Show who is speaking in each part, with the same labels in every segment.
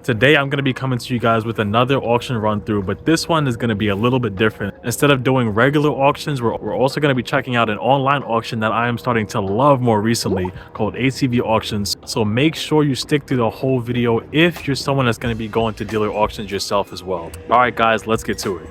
Speaker 1: Today I'm going to be coming to you guys with another auction run through, but this one is going to be a little bit different. Instead of doing regular auctions, we're also going to be checking out an online auction that I am starting to love more recently called ACV auctions. So make sure you stick through the whole video if you're someone that's going to be going to dealer auctions yourself as well. All right guys, let's get to it.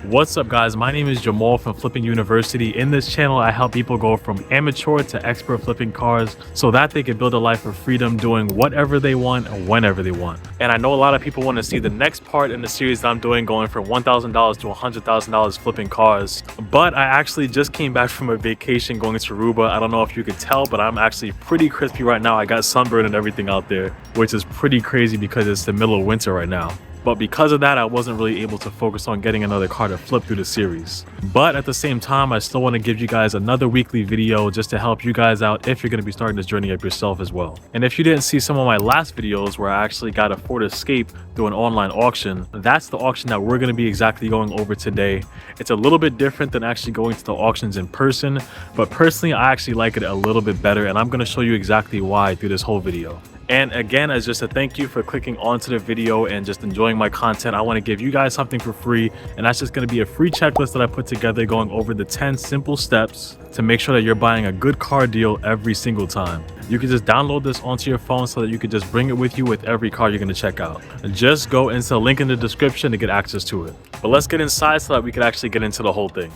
Speaker 1: What's up guys, my name is Jamal from Flipping University. In this channel I help people go from amateur to expert flipping cars so that they can build a life of freedom doing whatever they want and whenever they want. And I know a lot of people want to see the next part in the series that I'm doing, going from $1,000 to $100,000 flipping cars. But I actually just came back from a vacation going to Aruba. I don't know if you could tell, but I'm actually pretty crispy right now. I got sunburn and everything out there, which is pretty crazy because it's the middle of winter right now. But because of that, I wasn't really able to focus on getting another car to flip through the series. But at the same time, I still want to give you guys another weekly video just to help you guys out if you're going to be starting this journey up yourself as well. And if you didn't see some of my last videos where I actually got a Ford Escape through an online auction, that's the auction that we're going to be exactly going over today. It's a little bit different than actually going to the auctions in person, but personally, I actually like it a little bit better, and I'm going to show you exactly why through this whole video. And again, as just a thank you for clicking onto the video and just enjoying my content, I want to give you guys something for free, and that's just going to be a free checklist that I put together going over the 10 simple steps to make sure that you're buying a good car deal every single time. You can just download this onto your phone so that you can just bring it with you with every car you're going to check out. Just go into the link in the description to get access to it. But let's get inside so that we can actually get into the whole thing.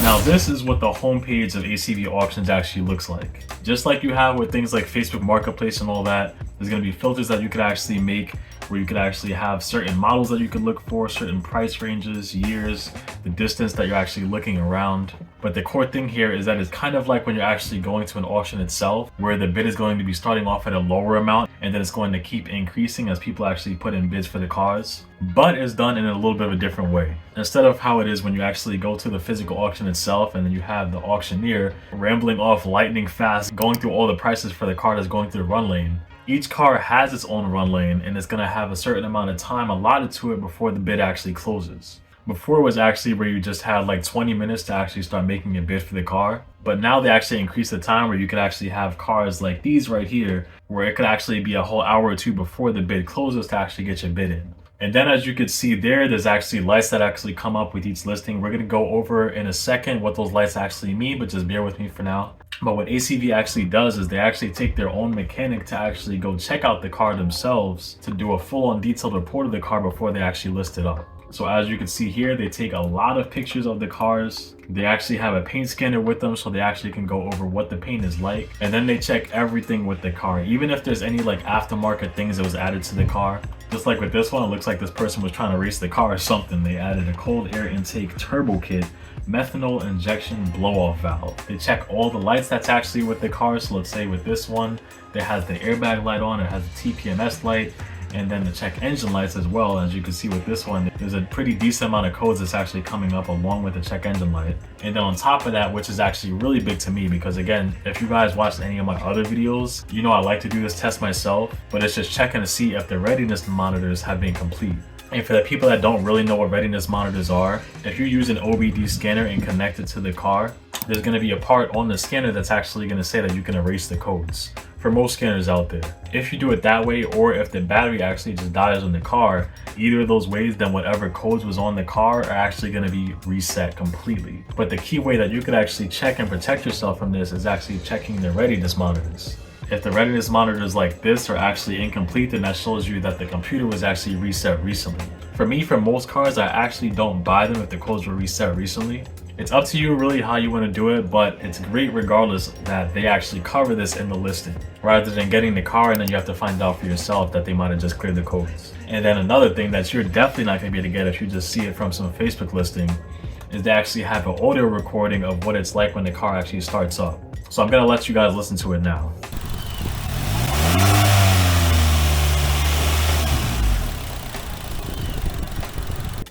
Speaker 1: Now this is what the homepage of ACV auctions actually looks like. Just like you have with things like Facebook Marketplace and all that, there's going to be filters that you could actually make where you could actually have certain models that you could look for, certain price ranges, years, the distance that you're actually looking around. But the core thing here is that it's kind of like when you're actually going to an auction itself, where the bid is going to be starting off at a lower amount and then it's going to keep increasing as people actually put in bids for the cars. But it's done in a little bit of a different way. Instead of how it is when you actually go to the physical auction itself and then you have the auctioneer rambling off lightning fast, going through all the prices for the car that's going through the run lane. Each car has its own run lane and it's going to have a certain amount of time allotted to it before the bid actually closes. Before it was actually where you just had like 20 minutes to actually start making a bid for the car. But now they actually increase the time where you could actually have cars like these right here, where it could actually be a whole hour or two before the bid closes to actually get your bid in. And then as you can see there's actually lights that actually come up with each listing. We're going to go over in a second what those lights actually mean, but just bear with me for now. But what ACV actually does is they actually take their own mechanic to actually go check out the car themselves to do a full-on detailed report of the car before they actually list it up. So as you can see here, they take a lot of pictures of the cars. They actually have a paint scanner with them so they actually can go over what the paint is like. And then they check everything with the car, even if there's any like aftermarket things that was added to the car. Just like with this one, it looks like this person was trying to race the car or something. They added a cold air intake turbo kit, methanol injection blow-off valve. They check all the lights that's actually with the car. So let's say with this one, it has the airbag light on, it has the TPMS light, and then the check engine lights as well. As you can see with this one, there's a pretty decent amount of codes that's actually coming up along with the check engine light. And then on top of that, which is actually really big to me, because again, if you guys watched any of my other videos, you know I like to do this test myself, but it's just checking to see if the readiness monitors have been complete. And for the people that don't really know what readiness monitors are, if you use an OBD scanner and connect it to the car, there's going to be a part on the scanner that's actually going to say that you can erase the codes. For most scanners out there, if you do it that way, or if the battery actually just dies on the car, either of those ways, then whatever codes was on the car are actually going to be reset completely. But the key way that you could actually check and protect yourself from this is actually checking the readiness monitors. If the readiness monitors like this are actually incomplete, then that shows you that the computer was actually reset recently. For me, for most cars, I actually don't buy them if the codes were reset recently. It's up to you really how you want to do it, but it's great regardless that they actually cover this in the listing, rather than getting the car and then you have to find out for yourself that they might have just cleared the codes. And then another thing that you're definitely not going to be able to get if you just see it from some Facebook listing is they actually have an audio recording of what it's like when the car actually starts up. So I'm going to let you guys listen to it now.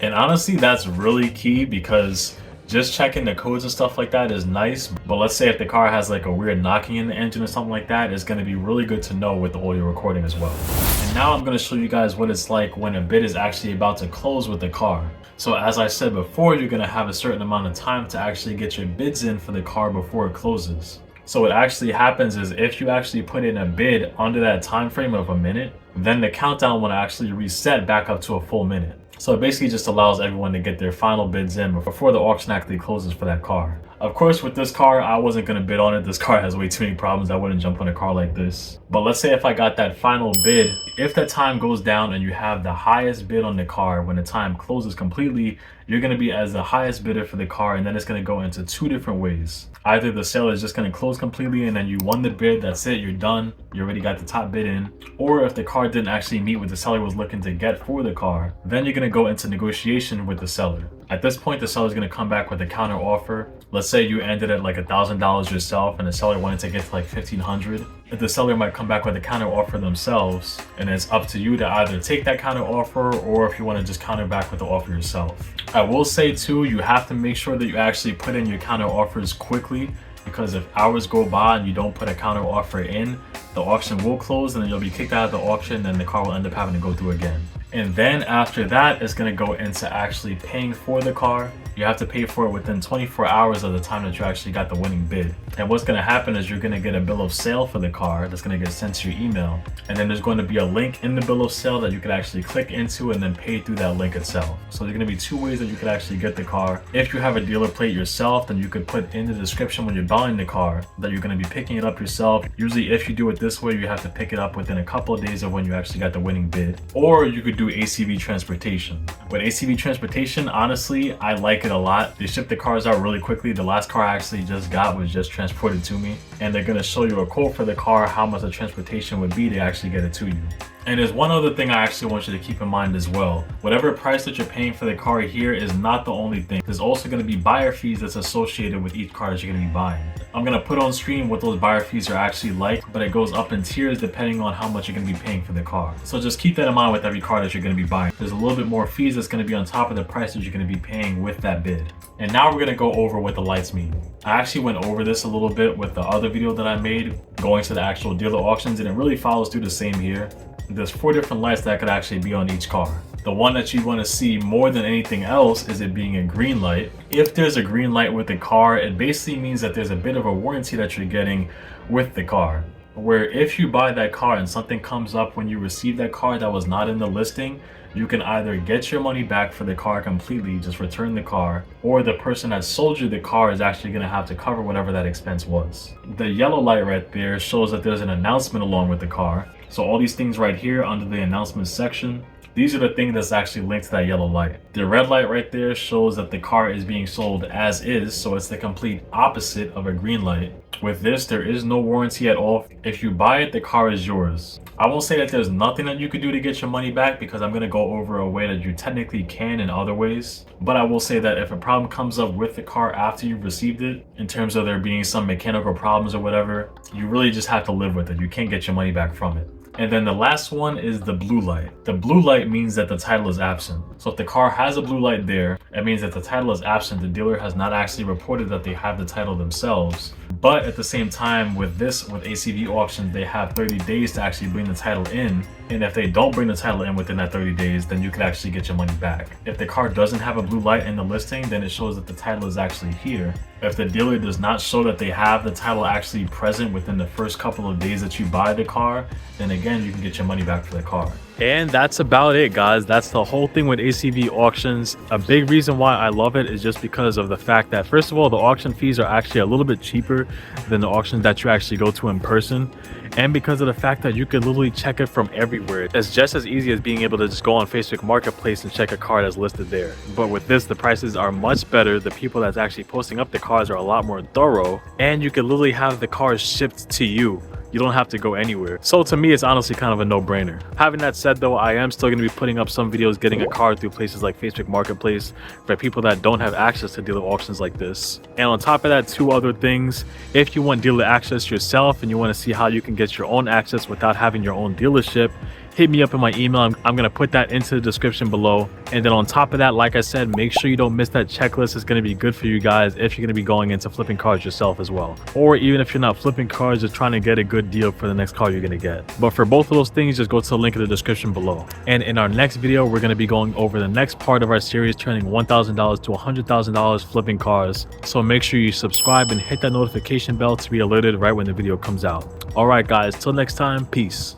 Speaker 1: And honestly, that's really key, because just checking the codes and stuff like that is nice, but let's say if the car has like a weird knocking in the engine or something like that, it's going to be really good to know with the audio recording as well. And now I'm going to show you guys what it's like when a bid is actually about to close with the car. So as I said before, you're going to have a certain amount of time to actually get your bids in for the car before it closes. So what actually happens is if you actually put in a bid under that time frame of a minute, then the countdown will actually reset back up to a full minute. So it basically just allows everyone to get their final bids in before the auction actually closes for that car. Of course, with this car, I wasn't going to bid on it. This car has way too many problems. I wouldn't jump on a car like this. But let's say if I got that final bid, if the time goes down and you have the highest bid on the car, when the time closes completely, you're going to be as the highest bidder for the car, and then it's going to go into two different ways. Either the sale is just going to close completely and then you won the bid, that's it, you're done, you already got the top bid in. Or if the car didn't actually meet what the seller was looking to get for the car, then you're going to go into negotiation with the seller. At this point, the seller is going to come back with a counter offer. Let's say you ended at like $1,000 yourself and the seller wanted to get to like $1,500. The seller might come back with a counter offer themselves, and it's up to you to either take that counter offer or if you want to just counter back with the offer yourself. I will say too, you have to make sure that you actually put in your counter offers quickly, because if hours go by and you don't put a counter offer in, the auction will close and then you'll be kicked out of the auction and the car will end up having to go through again. And then after that, it's going to go into actually paying for the car. You have to pay for it within 24 hours of the time that you actually got the winning bid. And what's going to happen is you're going to get a bill of sale for the car that's going to get sent to your email. And then there's going to be a link in the bill of sale that you can actually click into and then pay through that link itself. So there's going to be two ways that you can actually get the car. If you have a dealer plate yourself, then you could put in the description when you're buying the car that you're going to be picking it up yourself. Usually if you do it this way, you have to pick it up within a couple of days of when you actually got the winning bid. Or you could do ACV transportation. With ACV transportation, honestly, I like it a lot. They ship the cars out really quickly. The last car I actually just got was just transported to me, and they're going to show you a quote for the car, how much the transportation would be to actually get it to you. And there's one other thing I actually want you to keep in mind as well. Whatever price that you're paying for the car here is not the only thing. There's also going to be buyer fees that's associated with each car that you're going to be buying. I'm going to put on screen what those buyer fees are actually like, but it goes up in tiers depending on how much you're going to be paying for the car. So just keep that in mind with every car that you're going to be buying. There's a little bit more fees that's going to be on top of the price that you're going to be paying with that bid. And now we're going to go over what the lights mean. I actually went over this a little bit with the other video that I made going to the actual dealer auctions, and it really follows through the same here. There's 4 different lights that could actually be on each car. The one that you want to see more than anything else is it being a green light. If there's a green light with the car, it basically means that there's a bit of a warranty that you're getting with the car. Where if you buy that car and something comes up when you receive that car that was not in the listing, you can either get your money back for the car completely, just return the car, or the person that sold you the car is actually going to have to cover whatever that expense was. The yellow light right there shows that there's an announcement along with the car. So all these things right here under the announcement section, these are the things that's actually linked to that yellow light. The red light right there shows that the car is being sold as is, so it's the complete opposite of a green light. With this, there is no warranty at all. If you buy it, the car is yours. I won't say that there's nothing that you could do to get your money back, because I'm going to go over a way that you technically can in other ways. But I will say that if a problem comes up with the car after you've received it, in terms of there being some mechanical problems or whatever, you really just have to live with it. You can't get your money back from it. And then the last one is the blue light. The blue light means that the title is absent. So if the car has a blue light there, it means that the title is absent. The dealer has not actually reported that they have the title themselves. But at the same time, with ACV auctions, they have 30 days to actually bring the title in. And if they don't bring the title in within that 30 days, then you can actually get your money back. If the car doesn't have a blue light in the listing, then it shows that the title is actually here. If the dealer does not show that they have the title actually present within the first couple of days that you buy the car, then again, you can get your money back for the car. And that's about it, guys. That's the whole thing with ACV auctions. A big reason why I love it is just because of the fact that, first of all, the auction fees are actually a little bit cheaper than the auctions that you actually go to in person. And because of the fact that you can literally check it from everywhere. It's just as easy as being able to just go on Facebook Marketplace and check a car that's listed there. But with this, the prices are much better. The people that's actually posting up the cars are a lot more thorough. And you can literally have the cars shipped to you. You don't have to go anywhere. So to me, it's honestly kind of a no-brainer. Having that said though, I am still going to be putting up some videos getting a car through places like Facebook Marketplace for people that don't have access to dealer auctions like this. And on top of that, 2 other things. If you want dealer access yourself and you want to see how you can get your own access without having your own dealership, hit me up in my email. I'm gonna put that into the description below. And then on top of that, like I said, make sure you don't miss that checklist. It's gonna be good for you guys if you're gonna be going into flipping cars yourself as well. Or even if you're not flipping cars, just trying to get a good deal for the next car you're gonna get. But for both of those things, just go to the link in the description below. And in our next video, we're gonna be going over the next part of our series, turning $1,000 to $100,000 flipping cars. So make sure you subscribe and hit that notification bell to be alerted right when the video comes out. All right, guys, till next time, peace.